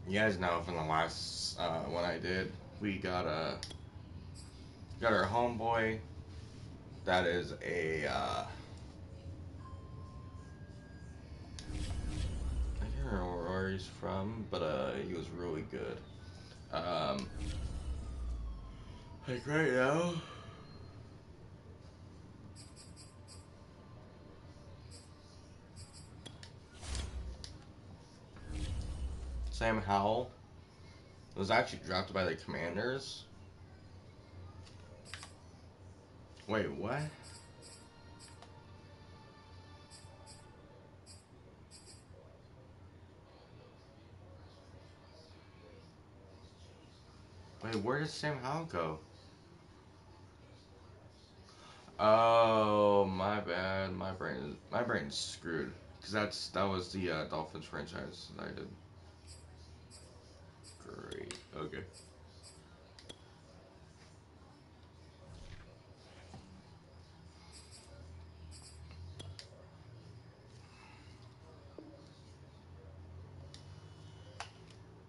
You guys know from the last one I did, we got our homeboy. That is I can't remember where he's from, but he was really good. Um, like right now, Sam Howell was actually drafted by the Commanders. Wait, what? Wait, where did Sam Howell go? Oh, my bad. My brain's screwed. Cause that was the Dolphins franchise that I did. Great. Okay.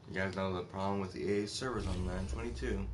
You guys know the problem with the EA servers on Madden 22.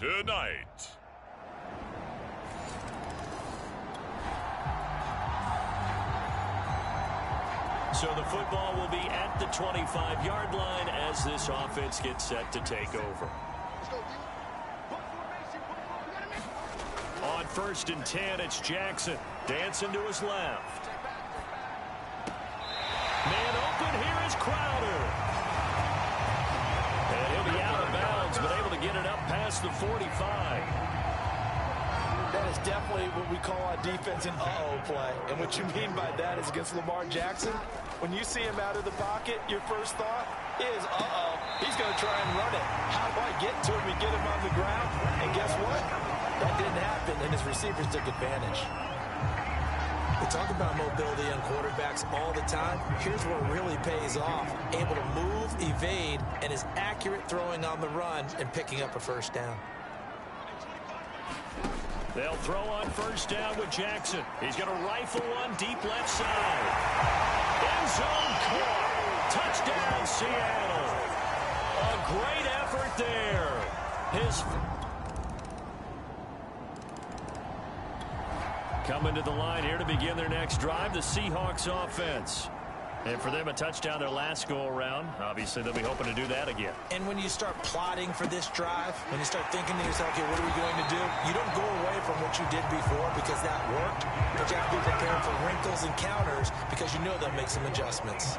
tonight. So the football will be at the 25-yard line as this offense gets set to take over. On 1st and 10, it's Jackson. Dancing to his left. Man open, here is Crowder. And he'll be out of bounds, but able to get it up past the 45. That is definitely what we call on defense an uh-oh play. And what you mean by that is against Lamar Jackson, when you see him out of the pocket, your first thought is, uh-oh, he's going to try and run it. How do I get to him and get him on the ground? And guess what? That didn't happen, and his receivers took advantage. We talk about mobility on quarterbacks all the time. Here's where it really pays off. Able to move, evade, and is accurate throwing on the run and picking up a first down. They'll throw on 1st down with Jackson. He's going to rifle one deep left side. End zone caught. Touchdown, Seattle. A great effort there. Coming to the line here to begin their next drive, the Seahawks offense. And for them, a touchdown their last go-around. Obviously, they'll be hoping to do that again. And when you start plotting for this drive, when you start thinking to yourself, okay, what are we going to do? You don't go away from what you did before because that worked. But you have to be prepared for wrinkles and counters because you know they'll make some adjustments.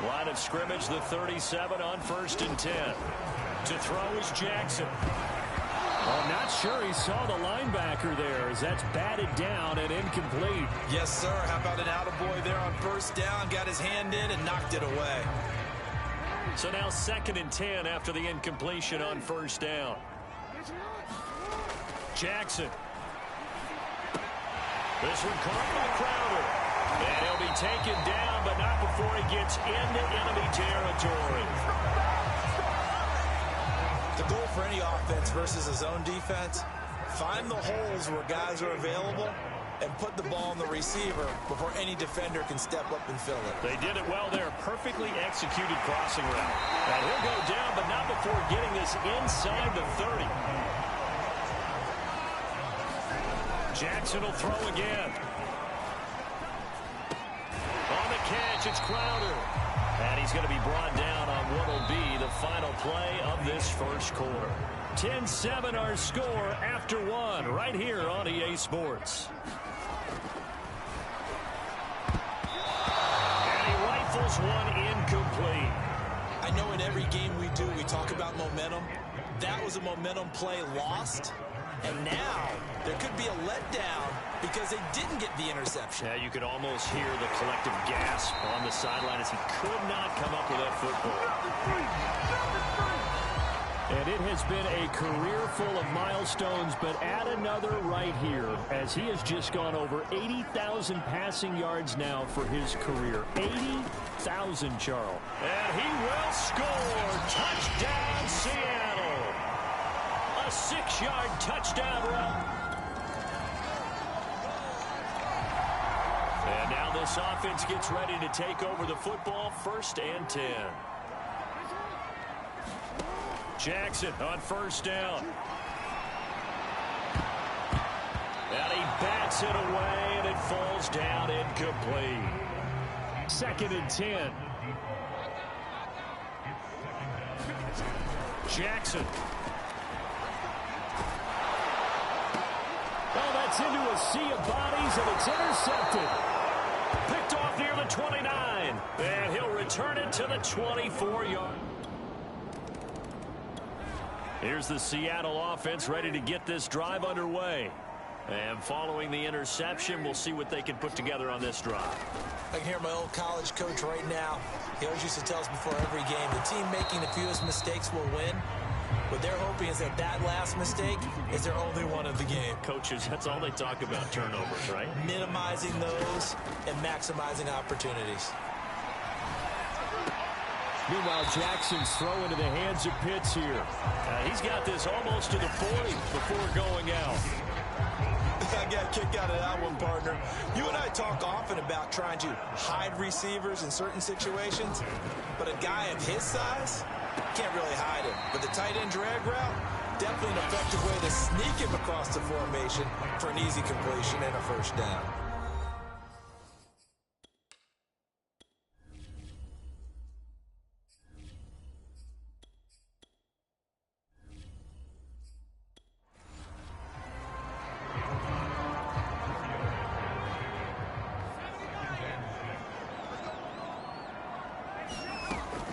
Line of scrimmage, the 37 on 1st and 10. To throw is Jackson. Well, I'm not sure he saw the linebacker there as that's batted down and incomplete. Yes, sir. How about an attaboy there on 1st down? Got his hand in and knocked it away. So now 2nd and 10 after the incompletion on 1st down. Jackson. This one caught by Crowder. And he'll be taken down, but not before he gets into enemy territory. The goal for any offense versus a zone defense, find the holes where guys are available and put the ball on the receiver before any defender can step up and fill it. They did it well there. Perfectly executed crossing route. And he'll go down, but not before getting this inside the 30. Jackson will throw again. On the catch, it's Crowder. And he's going to be brought down on what will be the final play of this first quarter. 10-7 our score after one right here on EA Sports. And he rifles one incomplete. I know in every game we do, we talk about momentum. That was a momentum play lost. And now there could be a letdown because they didn't get the interception. Yeah, you could almost hear the collective gasp on the sideline as he could not come up with that football. And it has been a career full of milestones, but add another right here as he has just gone over 80,000 passing yards now for his career. 80,000, Charles. And he will score. Touchdown, Seattle. A 6-yard touchdown run. And now this offense gets ready to take over the football. 1st and 10. Jackson on 1st down. And he bats it away, and it falls down incomplete. 2nd and 10. Jackson. Oh, that's into a sea of bodies, and it's intercepted. Picked off near the 29. And he'll return it to the 24-yard. Here's the Seattle offense ready to get this drive underway. And following the interception, we'll see what they can put together on this drive. I can hear my old college coach right now. He always used to tell us before every game, the team making the fewest mistakes will win. What they're hoping is that that last mistake is their only one of the game. Coaches, that's all they talk about, turnovers, right? Minimizing those and maximizing opportunities. Meanwhile, Jackson's throw into the hands of Pitts here. He's got this almost to the 40 before going out. I got a kick out of that one, partner. You and I talk often about trying to hide receivers in certain situations, but a guy of his size can't really hide him. But the tight end drag route, Definitely an effective way to sneak him across the formation for an easy completion and a first down.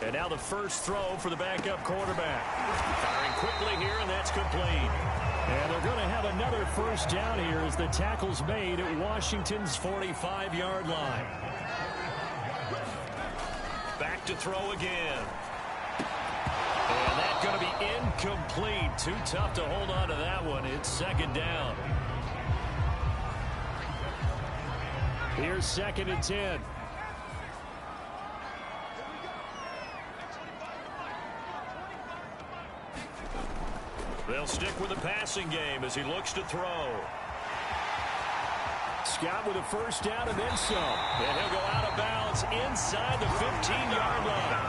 And now the first throw for the backup quarterback. Firing quickly here, and that's complete. And they're going to have another first down here as the tackle's made at Washington's 45-yard line. Back to throw again. And that's going to be incomplete. Too tough to hold on to that one. It's second down. Here's 2nd and 10. They'll stick with the passing game as he looks to throw. Scott with a first down and then some. And he'll go out of bounds inside the 15-yard line.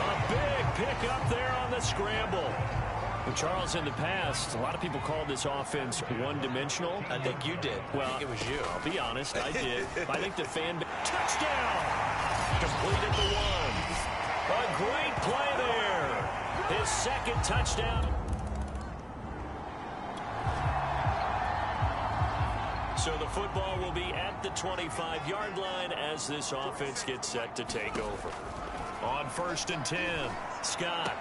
A big pick up there on the scramble. Well, Charles, in the past, a lot of people called this offense one-dimensional. I think you did. Well, I think it was you. I'll be honest, I did. I think the fan... Touchdown! Completed the one. A great play there. His second touchdown. So the football will be at the 25-yard line as this offense gets set to take over. On 1st and 10, Scott.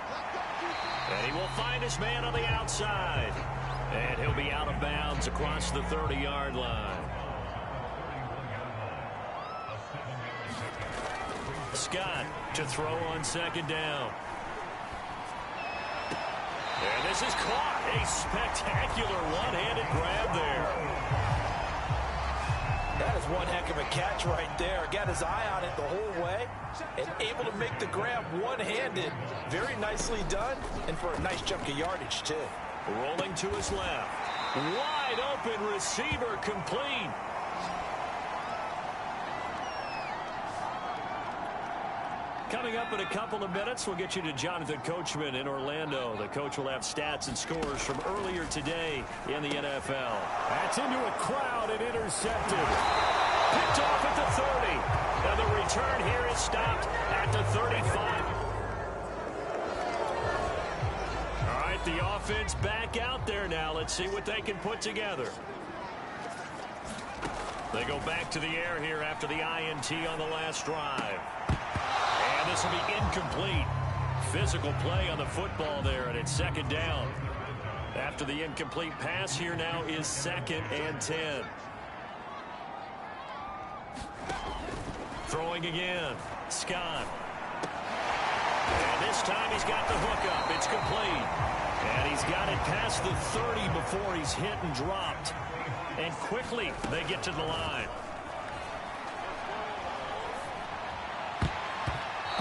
And he will find his man on the outside. And he'll be out of bounds across the 30-yard line. Scott to throw on 2nd down. And this is caught. A spectacular one-handed grab there. That is one heck of a catch right there. Got his eye on it the whole way and able to make the grab one-handed. Very nicely done, and for a nice chunk of yardage, too. Rolling to his left. Wide open receiver complete. Coming up in a couple of minutes, we'll get you to Jonathan Coachman in Orlando. The coach will have stats and scores from earlier today in the NFL. That's into a crowd and intercepted. Picked off at the 30. And the return here is stopped at the 35. All right, the offense back out there now. Let's see what they can put together. They go back to the air here after the INT on the last drive. And this will be incomplete. Physical play on the football there, and it's 2nd down. After the incomplete pass, here now is 2nd and 10. Throwing again. Scott. And this time he's got the hook up. It's complete. And he's got it past the 30 before he's hit and dropped. And quickly they get to the line.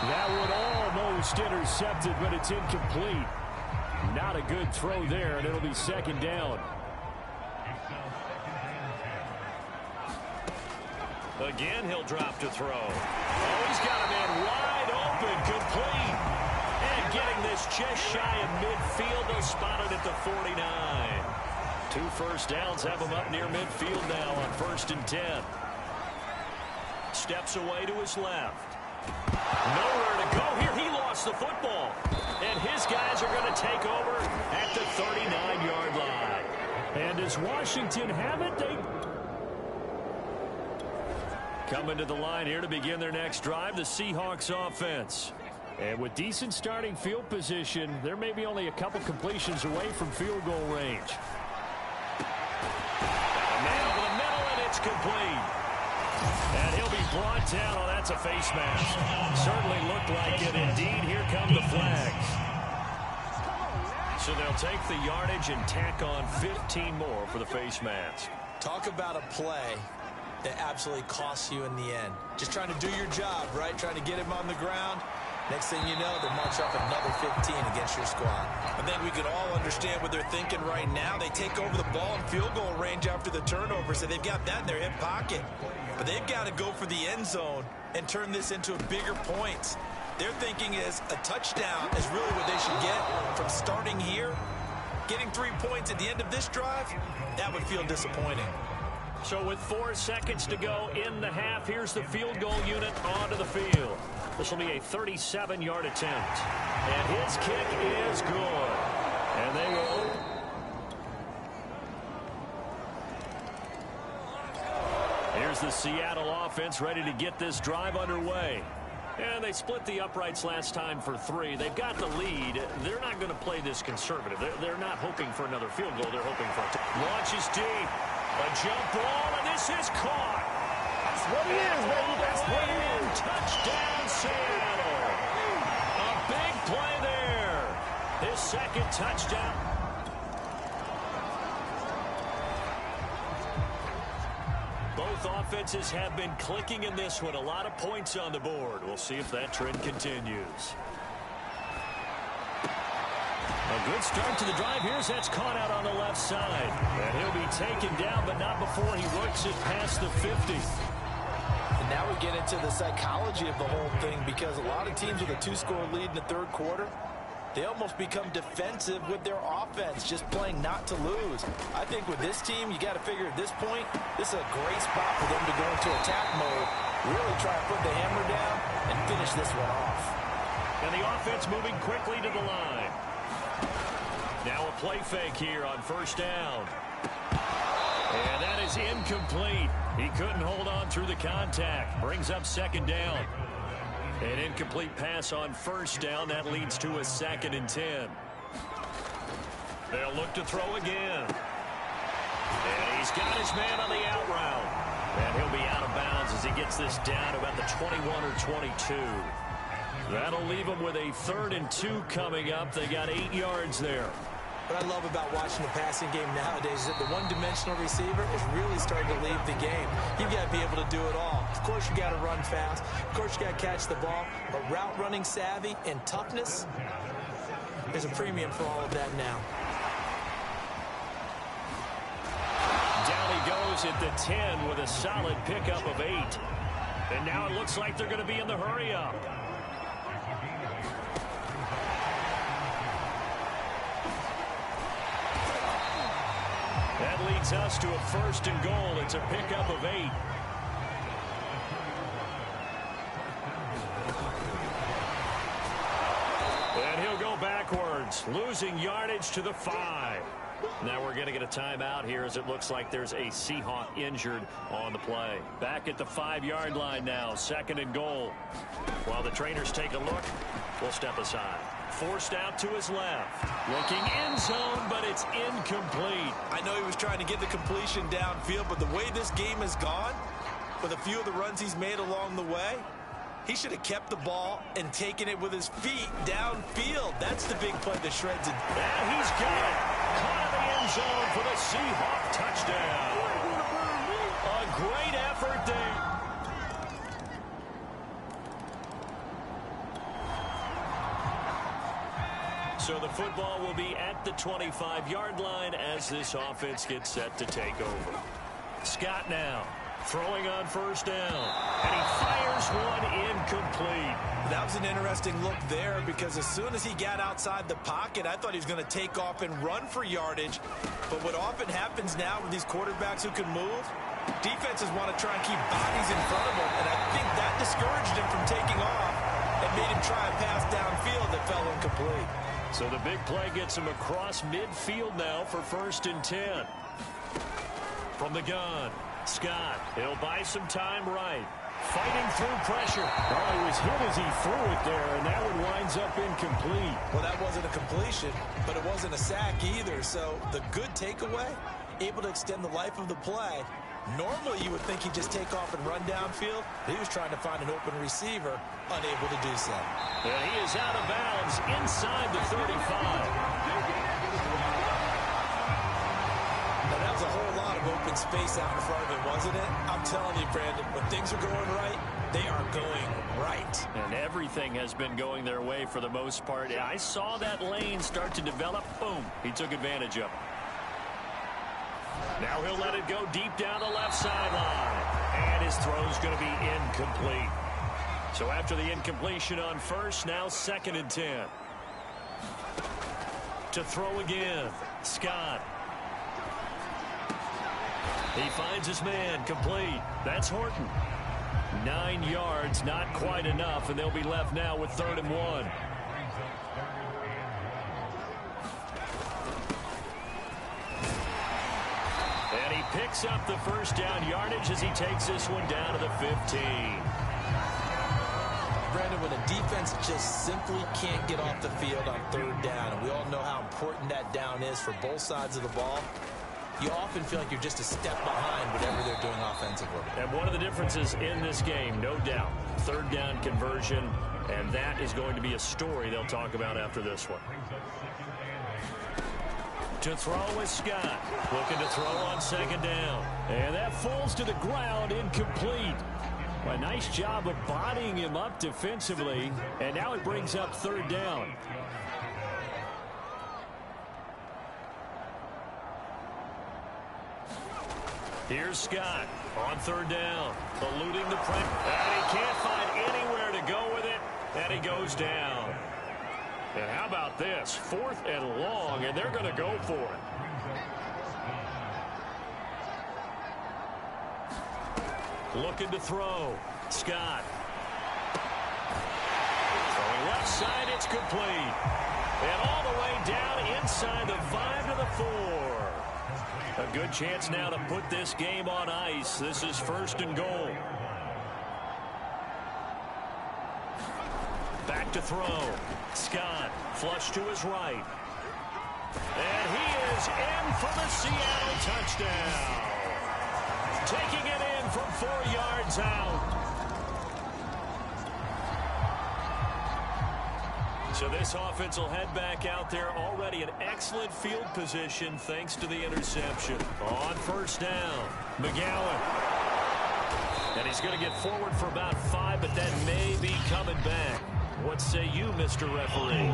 That one almost intercepted, but it's incomplete. Not a good throw there, and it'll be 2nd down. Again, he'll drop to throw. Oh, he's got a man wide open, complete. And getting this just shy of midfield. They'll spot it at the 49. 2 first downs have him up near midfield now on 1st and 10. Steps away to his left. Nowhere to go here. He lost the football. And his guys are going to take over at the 39-yard line. And does Washington have it? They coming to the line here to begin their next drive, the Seahawks offense. And with decent starting field position, there may be only a couple completions away from field goal range. A man over the middle, and it's complete. And he'll be brought down. Oh, that's a face mask. Certainly looked like it. Indeed, here come the flags. So they'll take the yardage and tack on 15 more for the face mask. Talk about a play that absolutely costs you in the end. Just trying to do your job, right? Trying to get him on the ground. Next thing you know, they march up another 15 against your squad. I think we can all understand what they're thinking right now. They take over the ball in field goal range after the turnover, so they've got that in their hip pocket. But they've got to go for the end zone and turn this into bigger points. Their thinking is a touchdown is really what they should get from starting here Getting 3 points at the end of this drive, that would feel disappointing. So with 4 seconds to go in the half, here's the field goal unit onto the field. This will be a 37-yard attempt. And his kick is good. And they will... Here's the Seattle offense ready to get this drive underway. And they split the uprights last time for 3. They've got the lead. They're not going to play this conservative. They're not hoping for another field goal. They're hoping for a launches deep. A jump ball, and this is caught. That's what it is, baby. That's what it is. Touchdown, Seattle. A big play there. His second touchdown. Both offenses have been clicking in this one. A lot of points on the board. We'll see if that trend continues. A good start to the drive. That's caught out on the left side. And he'll be taken down, but not before he works it past the 50. And now we get into the psychology of the whole thing, because a lot of teams with a 2-score lead in the third quarter, they almost become defensive with their offense, just playing not to lose. I think with this team, you got to figure at this point, this is a great spot for them to go into attack mode, really try to put the hammer down and finish this one off. And the offense moving quickly to the line. Now a play fake here on first down. And that is incomplete. He couldn't hold on through the contact. Brings up second down. An incomplete pass on first down. That leads to a 2nd and 10. They'll look to throw again. And he's got his man on the out route. And he'll be out of bounds as he gets this down about the 21 or 22. That'll leave him with a 3rd and 2 coming up. They got 8 yards there. What I love about watching the passing game nowadays is that the one-dimensional receiver is really starting to leave the game. You've got to be able to do it all. Of course, you got to run fast. Of course, you got to catch the ball. But route running savvy and toughness, there's a premium for all of that now. Down he goes at the 10 with a solid pickup of 8. And now it looks like they're going to be in the hurry-up. That leads us to a 1st and goal. It's a pickup of 8. And he'll go backwards, losing yardage to the 5. Now we're going to get a timeout here as it looks like there's a Seahawk injured on the play. Back at the 5-yard line now, 2nd and goal. While the trainers take a look, we'll step aside. Forced out to his left. Looking end zone, but it's incomplete. I know he was trying to get the completion downfield, but the way this game has gone, with a few of the runs he's made along the way, he should have kept the ball and taken it with his feet downfield. That's the big play that shreds it. And he's got it. Caught in the end zone for the Seahawk touchdown. A great effort there. So the football will be at the 25-yard line as this offense gets set to take over. Scott now throwing on first down. And he fires one incomplete. That was an interesting look there, because as soon as he got outside the pocket, I thought he was going to take off and run for yardage. But what often happens now with these quarterbacks who can move, defenses want to try and keep bodies in front of them. And I think that discouraged him from taking off and made him try a pass downfield that fell incomplete. So the big play gets him across midfield now for 1st and 10. From the gun, Scott, he'll buy some time right. Fighting through pressure. Oh, he was hit as he threw it there, and that one winds up incomplete. Well, that wasn't a completion, but it wasn't a sack either. So the good takeaway, able to extend the life of the play. Normally, you would think he'd just take off and run downfield. He was trying to find an open receiver, unable to do so. And he is out of bounds inside the 35. Now, that was a whole lot of open space out in front of him, wasn't it? I'm telling you, Brandon, when things are going right, they are going right. And everything has been going their way for the most part. I saw that lane start to develop. Boom. He took advantage of it. Now he'll let it go deep down the left sideline. And his throw's going to be incomplete. So after the incompletion on first, now 2nd and 10. To throw again. Scott. He finds his man, complete. That's Horton. 9 yards, not quite enough, and they'll be left now with 3rd and 1. And he picks up the first down yardage as he takes this one down to the 15. Brandon, when a defense just simply can't get off the field on 3rd down, and we all know how important that down is for both sides of the ball, you often feel like you're just a step behind whatever they're doing offensively. And one of the differences in this game, no doubt, 3rd down conversion, and that is going to be a story they'll talk about after this one. To throw is Scott. Looking to throw on 2nd down. And that falls to the ground, incomplete. A nice job of bodying him up defensively, and now it brings up 3rd down. Here's Scott on 3rd down, eluding the pressure, and he can't find anywhere to go with it, and he goes down. And how about this? 4th and long, and they're going to go for it. Looking to throw. Scott. Throwing left side, it's complete. And all the way down inside the 5 to the 4. A good chance now to put this game on ice. This is 1st and goal. Back to throw. Scott, flush to his right. And he is in for the Seattle touchdown. Taking it in from 4 yards out. So this offense will head back out there, already in excellent field position thanks to the interception. On 1st down, McGowan. And he's going to get forward for about 5, but that may be coming back. What say you, Mr. Referee?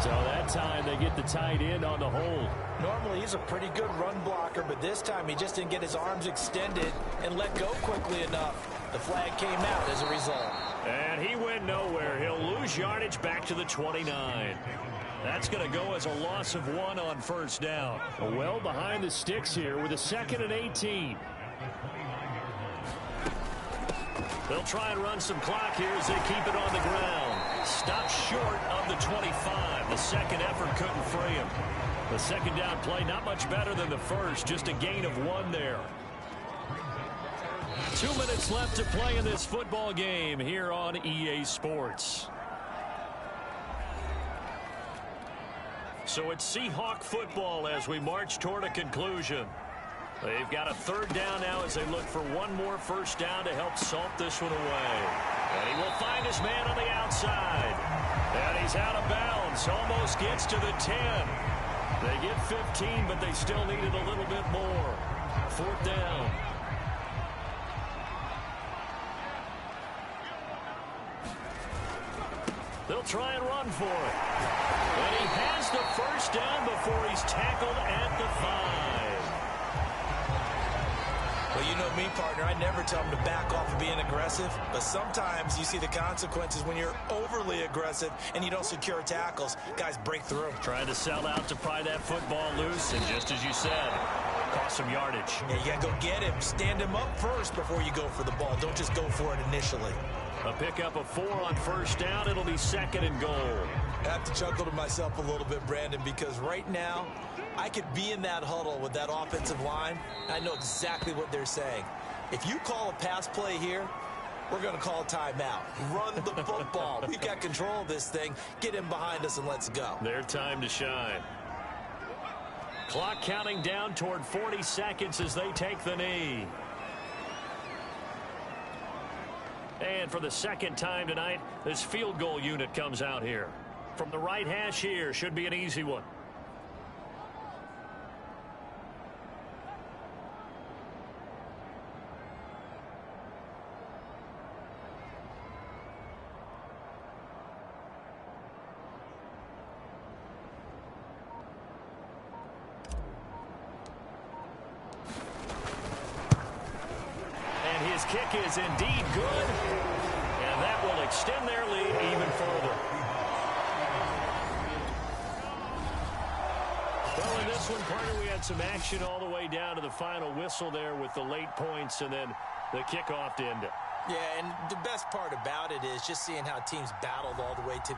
So that time they get the tight end on the hold. Normally he's a pretty good run blocker, but this time he just didn't get his arms extended and let go quickly enough. The flag came out as a result. And he went nowhere. He'll lose yardage back to the 29. That's going to go as a loss of 1 on 1st down. Well behind the sticks here with a 2nd and 18. They'll try and run some clock here as they keep it on the ground. Stopped short of the 25. The second effort couldn't free him. The 2nd down play not much better than the first. Just a gain of 1 there. 2 minutes left to play in this football game here on EA Sports. So it's Seahawk football as we march toward a conclusion. They've got a 3rd down now as they look for 1 more 1st down to help salt this one away. And he will find his man on the outside. And he's out of bounds. Almost gets to the 10. They get 15, but they still needed a little bit more. 4th down. They'll try and run for it. And he has the 1st down before he's tackled at the 5. Well, you know me, partner. I never tell them to back off of being aggressive, but sometimes you see the consequences when you're overly aggressive and you don't secure tackles. Guys break through. Trying to sell out to pry that football loose, and just as you said, cost some yardage. Yeah, you got to go get him. Stand him up first before you go for the ball. Don't just go for it initially. A pickup of 4 on 1st down. It'll be 2nd and goal. I have to chuckle to myself a little bit, Brandon, because right now I could be in that huddle with that offensive line. I know exactly what they're saying. If you call a pass play here, we're going to call a timeout. Run the football. We've got control of this thing. Get him behind us and let's go. Their time to shine. Clock counting down toward 40 seconds as they take the knee. And for the 2nd time tonight, this field goal unit comes out here. From the right hash here, should be an easy one. And his kick is indeed good. And that will extend their lead even further. Well, in this one, partner, we had some action all the way down to the final whistle there with the late points and then the kickoff to end it. Yeah, and the best part about it is just seeing how teams battled all the way to...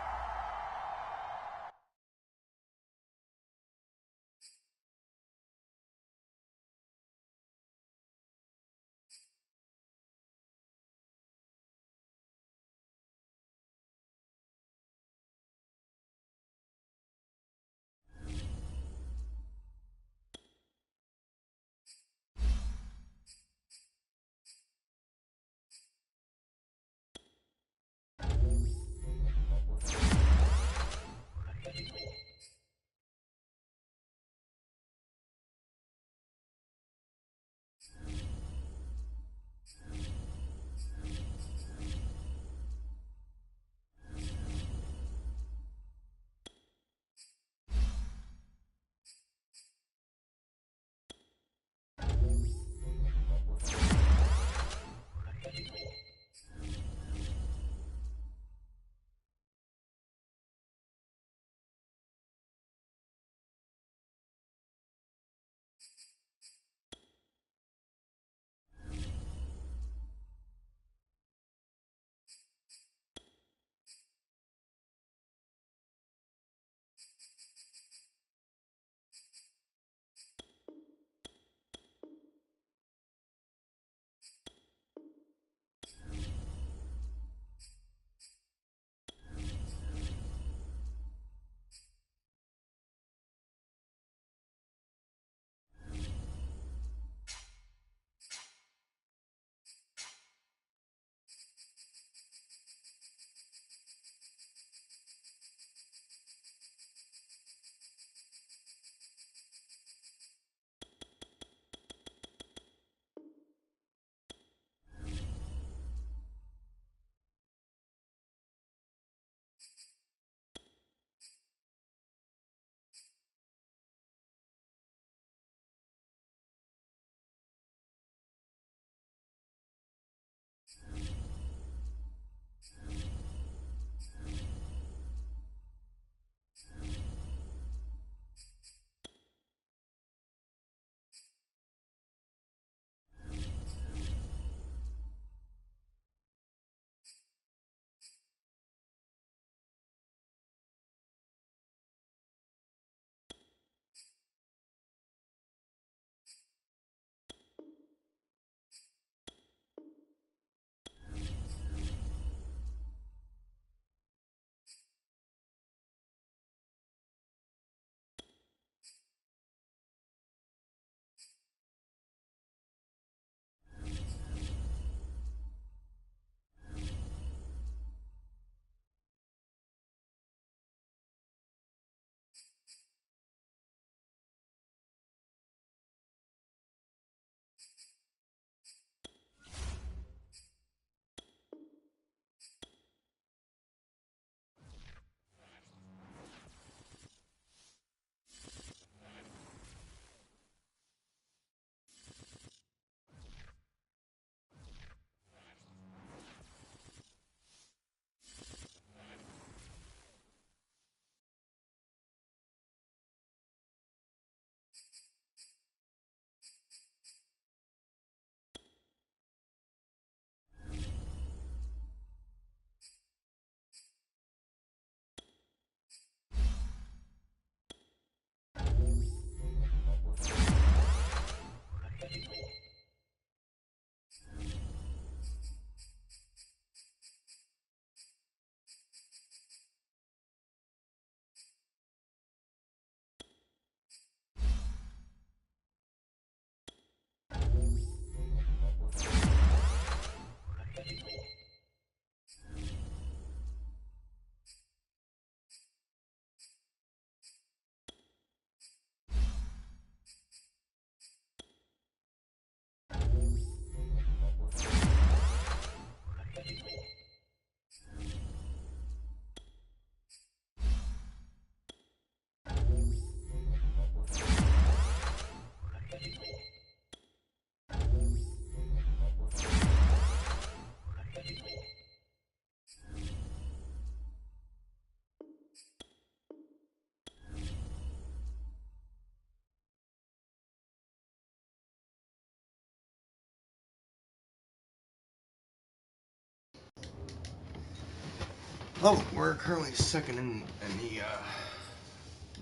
Oh, we're currently second in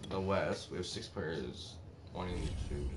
the West. We have 6 players wanting to negotiate.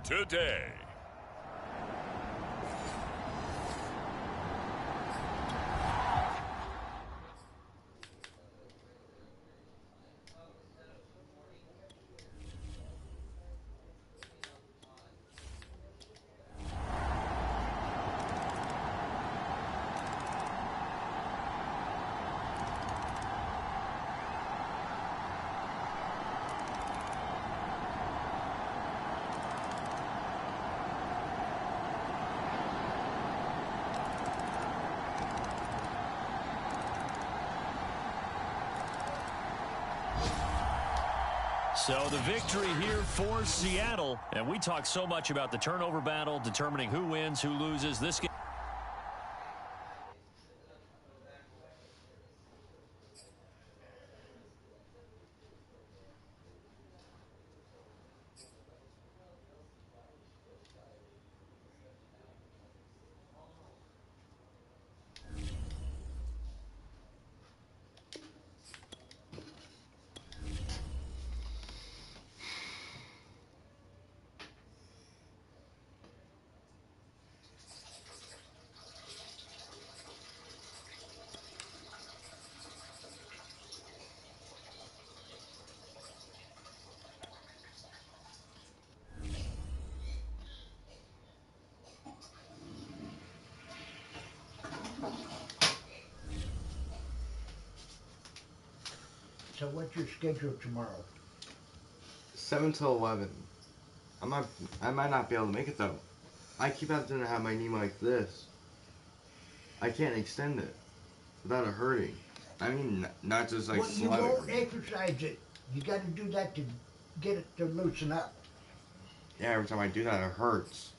today. So the victory here for Seattle. And we talk so much about the turnover battle, determining who wins, who loses. This game. So what's your schedule tomorrow? 7 till 11. I might not be able to make it though. I keep having to have my knee like this. I can't extend it without it hurting. I mean, not just like Well, you slowing. won't exercise it. You got to do that to get it to loosen up. Yeah, every time I do that, it hurts.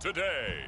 Today.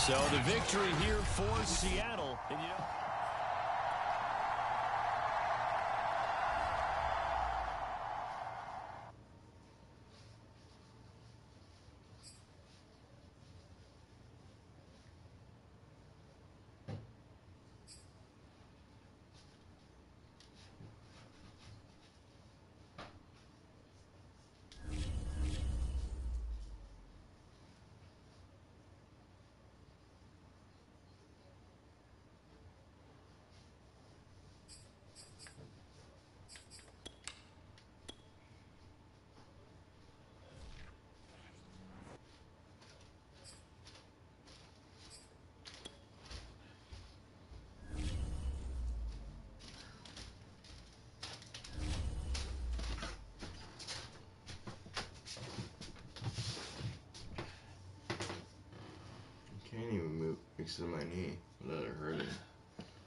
So the victory here for Seattle. And you know, Can't even move, extend my knee without it hurting.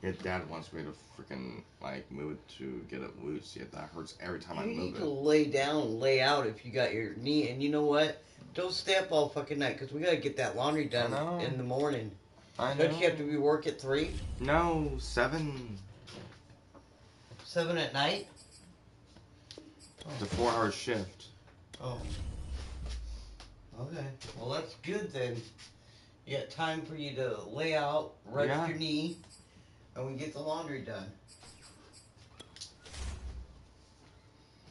Your dad wants me to freaking like move it to get it loose. Yet that hurts every time I You move need it. to lay down and lay out if you got your knee. And you know what? Don't stay up all fucking night because we got to get that laundry done in the morning. I know. Don't you have to be work at 3? No, 7. 7 at night? It's a 4-hour shift. Oh. Okay. Well, that's good then. You got time for you to lay out, rest your knee, and we get the laundry done.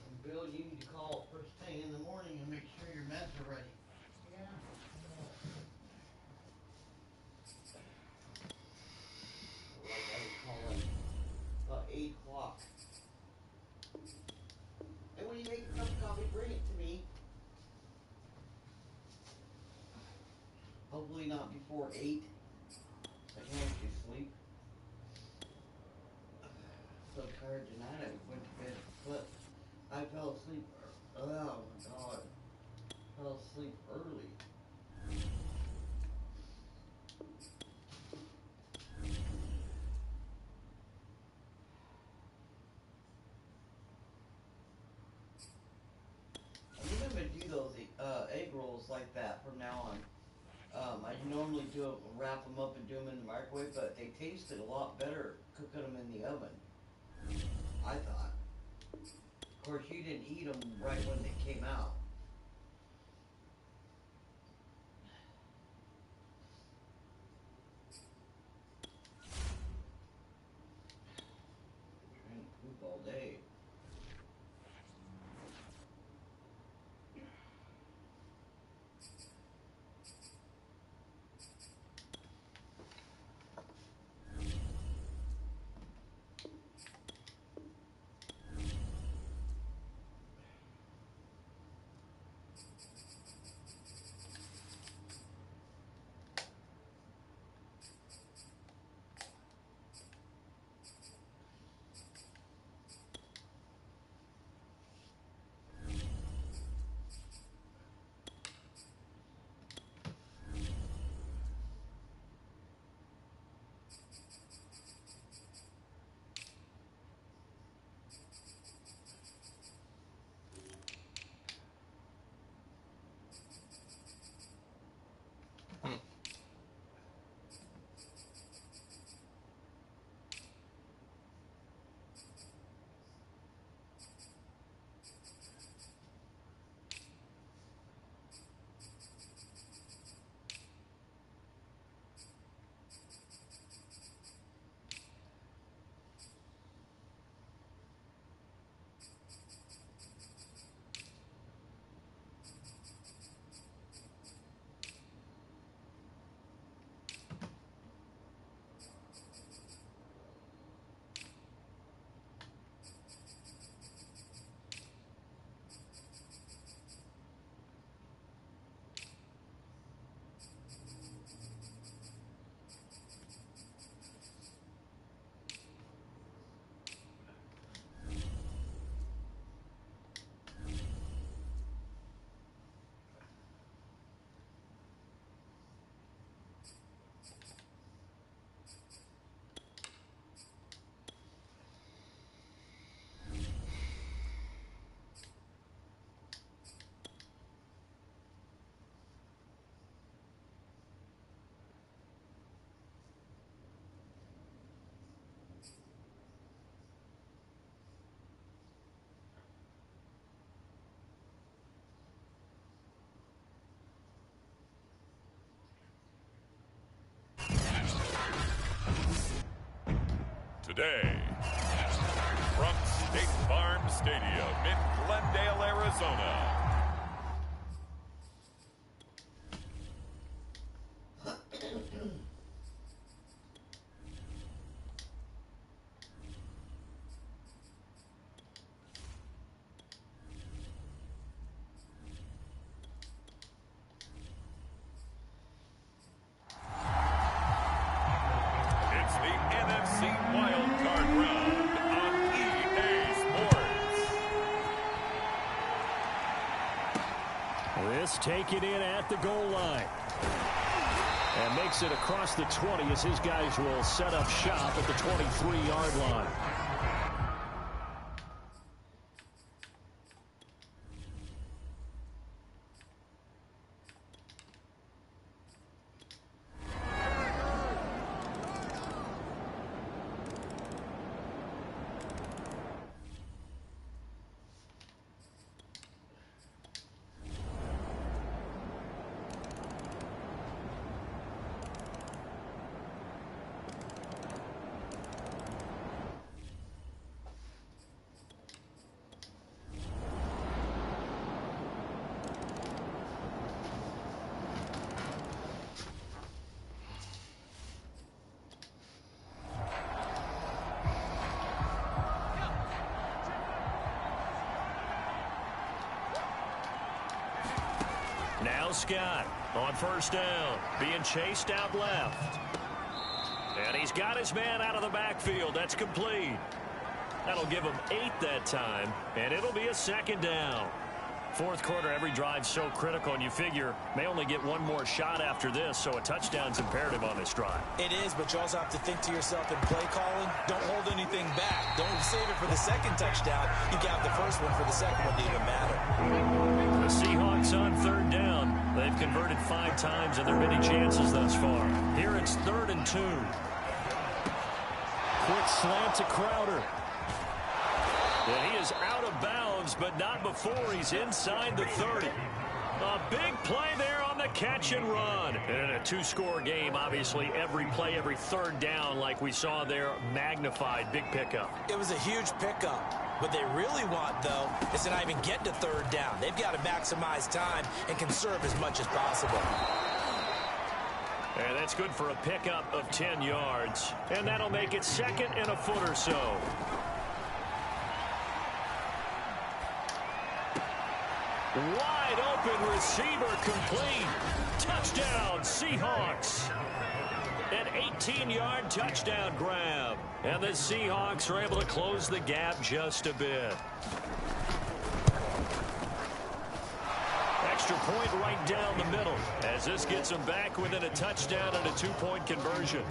And Bill, you need to call first thing in the morning and make sure your meds are ready. Yeah. Like I was calling about 8 o'clock. And when you make a cup of coffee, bring it to me. Hopefully not before 8. I can actually sleep. So tired tonight, I went to bed, but I fell asleep. Oh my God. Fell asleep early. I'm gonna do those egg rolls like that from now on. I normally wrap them up and do them in the microwave, but they tasted a lot better cooking them in the oven. I thought. Of course, you didn't eat them right when they came out. Trying to poop all day. Today, from State Farm Stadium in Glendale, Arizona. It's the NFC Wild Card Round on EA Sports. This taken in at the goal line. And makes it across the 20 as his guys will set up shop at the 23-yard line. Now Scott on first down, being chased out left. And he's got his man out of the backfield. That's complete. That'll give him 8 that time, and it'll be a second down. Fourth quarter, every drive's so critical, and you figure may only get one more shot after this, so a touchdown's imperative on this drive. It is, but you also have to think to yourself in play calling, don't hold anything back. Don't save it for the second touchdown. You got the first one for the second one to even matter. The Seahawks on third down. They've converted 5 times in their many chances thus far. Here it's 3rd and 2. Quick slant to Crowder. And he is out of bounds, but not before he's inside the 30. A big play there on the catch and run. And in a 2-score game, obviously, every play, every third down, like we saw there, magnified. Big pickup. It was a huge pickup. What they really want, though, is to not even get to third down. They've got to maximize time and conserve as much as possible. And that's good for a pickup of 10 yards. And that'll make it 2nd and a foot or so. Wide open receiver complete. Touchdown, Seahawks. An 18-yard touchdown grab. And the Seahawks are able to close the gap just a bit. Extra point right down the middle, as this gets them back within a touchdown and a 2-point conversion.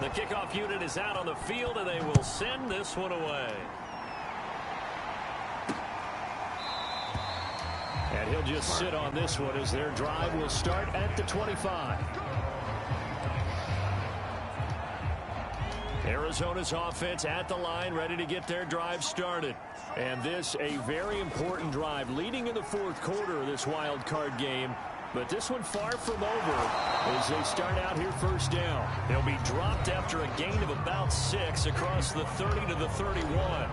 The kickoff unit is out on the field, and they will send this one away. And he'll just sit on this one as their drive will start at the 25. Arizona's offense at the line, ready to get their drive started. And this a very important drive leading in the fourth quarter of this wild card game. But this one far from over as they start out here first down. They'll be dropped after a gain of about 6 across the 30 to the 31.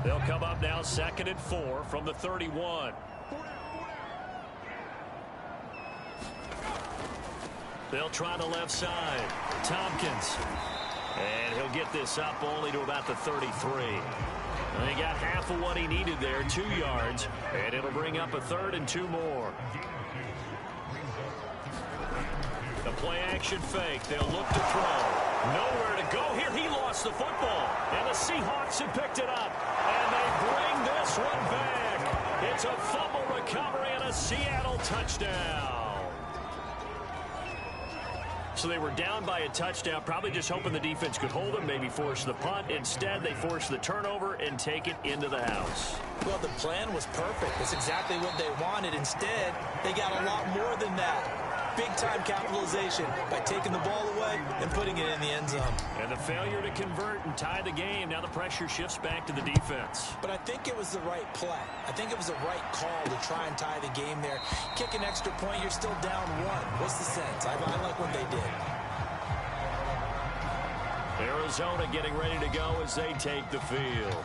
They'll come up now 2nd and 4 from the 31. They'll try the left side. Tompkins. And he'll get this up only to about the 33. And he got half of what he needed there, 2 yards. And it'll bring up a 3rd and 2 more. The play action fake. They'll look to throw. Nowhere to go here. He lost the football. And the Seahawks have picked it up. And they bring this one back. It's a fumble recovery and a Seattle touchdown. So they were down by a touchdown, probably just hoping the defense could hold them, maybe force the punt. Instead, they force the turnover and take it into the house. Well, the plan was perfect. That's exactly what they wanted. Instead, they got a lot more than that. Big-time capitalization by taking the ball away and putting it in the end zone. And the failure to convert and tie the game. Now the pressure shifts back to the defense. But I think it was the right play. I think it was the right call to try and tie the game there. Kick an extra point, you're still down 1. What's the sense? I like what they did. Arizona getting ready to go as they take the field.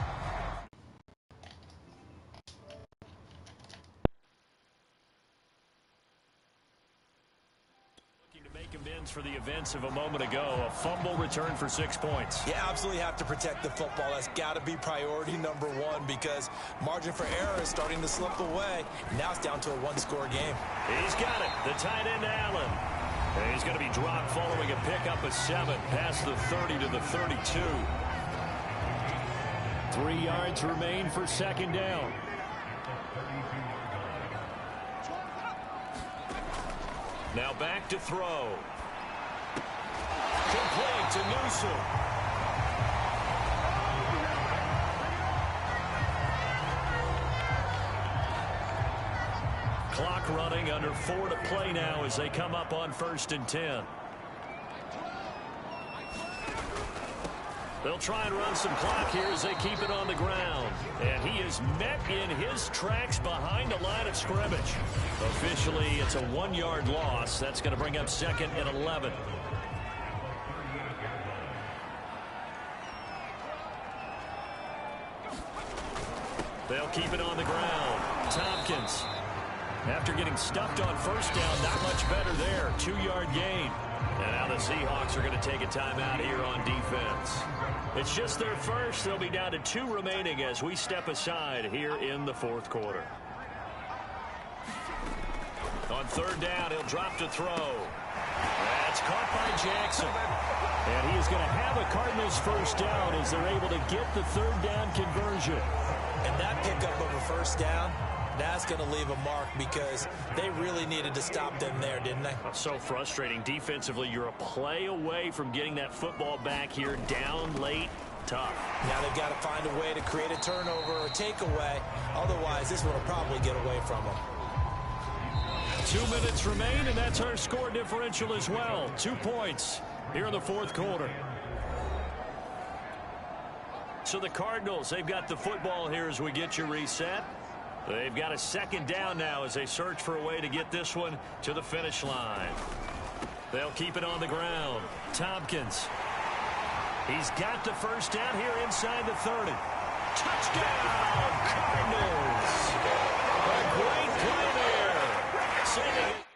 For the events of a moment ago, a fumble return for 6 points. Yeah, absolutely have to protect the football. That's got to be priority number 1 because margin for error is starting to slip away. Now it's down to a 1-score game. He's got it. The tight end, Allen. And he's going to be dropped following a pickup of 7 past the 30 to the 32. 3 yards remain for 2nd down. Now back to throw. Complete to Newsom. Clock running, under 4 to play now as they come up on 1st and 10. They'll try and run some clock here as they keep it on the ground. And he is met in his tracks behind the line of scrimmage. Officially, it's a 1-yard loss. That's going to bring up 2nd and 11. They'll keep it on the ground. Tompkins. After getting stuffed on first down, not much better there. 2-yard gain. And now the Seahawks are going to take a timeout here on defense. It's just their first. They'll be down to 2 remaining as we step aside here in the fourth quarter. On third down, he'll drop to throw. That's caught by Jackson. And he is going to have a Cardinals first down as they're able to get the third down conversion. And that pickup of a first down, that's going to leave a mark because they really needed to stop them there, didn't they? So frustrating. Defensively, you're a play away from getting that football back here down late. Tough. Now they've got to find a way to create a turnover or a takeaway. Otherwise, this one will probably get away from them. 2 minutes remain, and that's our score differential as well. 2 points here in the fourth quarter. So the Cardinals, they've got the football here as we get you reset. They've got a second down now as they search for a way to get this one to the finish line. They'll keep it on the ground. Tompkins. He's got the first down here inside the 30. Touchdown, Cardinals. A great play there. Saving it.